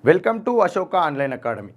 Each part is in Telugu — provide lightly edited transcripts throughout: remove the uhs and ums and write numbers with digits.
Welcome to Ashoka online academy.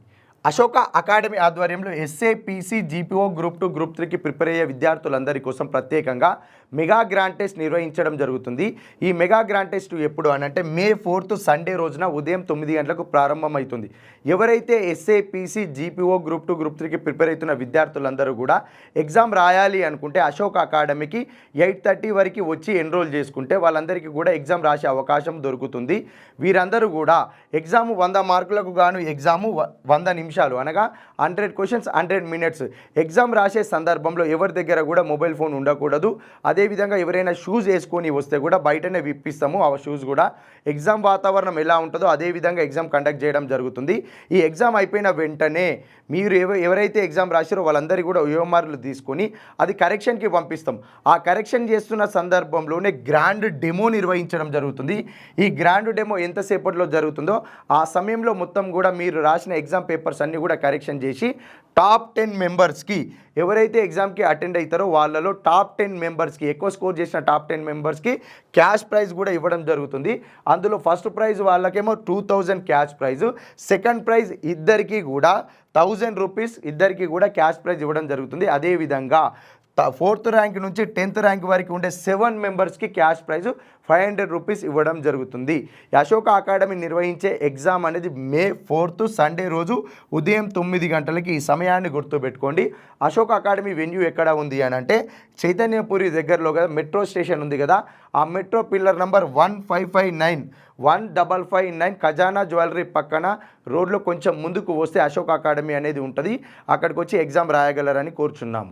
Ashoka academy ఆధ్వర్యంలో SA, PC, GPO, group 2, group 3కి ప్రిపేర్ అయ్యే విద్యార్థులందరి కోసం ప్రత్యేకంగా మెగా గ్రాండ్ టెస్ట్ నిర్వహించడం జరుగుతుంది. ఈ మెగా గ్రాండ్ టెస్ట్ ఎప్పుడు అంటే మే 4th సండే రోజున ఉదయం 9 గంటలకు ప్రారంభమవుతుంది. ఎవరైతే SA, PC, GPO, group 2, group 3కి ప్రిపేర్ అవుతున్న విద్యార్థులందరూ కూడా ఎగ్జామ్ రాయాలి అనుకుంటే అశోక అకాడమీకి 8:30 వరకు వచ్చి ఎన్రోల్ చేసుకుంటే వాళ్ళందరికీ కూడా ఎగ్జామ్ రాసే అవకాశం దొరుకుతుంది. వీరందరూ కూడా ఎగ్జామ్ 100 మార్కులకు గాను ఎగ్జాము 100 నిమిషాలు అనగా 100 క్వశ్చన్స్ 100 మినిట్స్. ఎగ్జామ్ రాసే సందర్భంలో ఎవరి దగ్గర కూడా మొబైల్ ఫోన్ ఉండకూడదు. అదేవిధంగా ఎవరైనా షూస్ వేసుకొని వస్తే కూడా బయటనే విప్పిస్తాము. ఆ షూస్ కూడా ఎగ్జామ్ వాతావరణం ఎలా ఉంటుందో అదేవిధంగా ఎగ్జామ్ కండక్ట్ చేయడం జరుగుతుంది. ఈ ఎగ్జామ్ అయిపోయిన వెంటనే మీరు ఎవరైతే ఎగ్జామ్ రాశారో వాళ్ళందరికీ కూడా ఓఎంఆర్లు తీసుకొని అది కరెక్షన్కి పంపిస్తాం. ఆ కరెక్షన్ చేస్తున్న సందర్భంలోనే గ్రాండ్ డెమో నిర్వహించడం జరుగుతుంది. ఈ గ్రాండ్ డెమో ఎంతసేపట్లో జరుగుతుందో ఆ సమయంలో మొత్తం కూడా మీరు రాసిన ఎగ్జామ్ పేపర్స్ అన్నీ కూడా కరెక్షన్ చేసి టాప్ 10 మెంబర్స్కి ఎవరైతే ఎగ్జామ్కి అటెండ్ అవుతారో వాళ్ళలో టాప్ 10 మెంబర్స్కి ఎక్కువ స్కోర్ చేసిన టాప్ 10 మెంబర్స్కి క్యాష్ ప్రైజ్ కూడా ఇవ్వడం జరుగుతుంది. అందులో ఫస్ట్ ప్రైజ్ వాళ్ళకేమో 2000 క్యాష్ ప్రైజు, సెకండ్ ప్రైజ్ ఇద్దరికి కూడా 1000 రూపీస్ ఇద్దరికి కూడా క్యాష్ ప్రైజ్ ఇవ్వడం జరుగుతుంది. అదేవిధంగా 4th ర్యాంక్ నుంచి 10th ర్యాంక్ వరకు ఉండే 7 మెంబర్స్కి క్యాష్ ప్రైజు 500 రూపీస్ ఇవ్వడం జరుగుతుంది. అశోక అకాడమీ నిర్వహించే ఎగ్జామ్ అనేది మే 4th సండే రోజు ఉదయం 9 గంటలకి. ఈ సమయాన్ని గుర్తుపెట్టుకోండి. అశోక అకాడమీ వెన్యూ ఎక్కడ ఉంది అని అంటే చైతన్యపురి దగ్గరలో కదా మెట్రో స్టేషన్ ఉంది కదా, ఆ మెట్రో పిల్లర్ నంబర్ 1559 ఖజానా జ్యువెలరీ పక్కన రోడ్లో కొంచెం ముందుకు వస్తే అశోక అకాడమీ అనేది ఉంటుంది. అక్కడికి వచ్చి ఎగ్జామ్ రాయగలరని కోరుచున్నాము.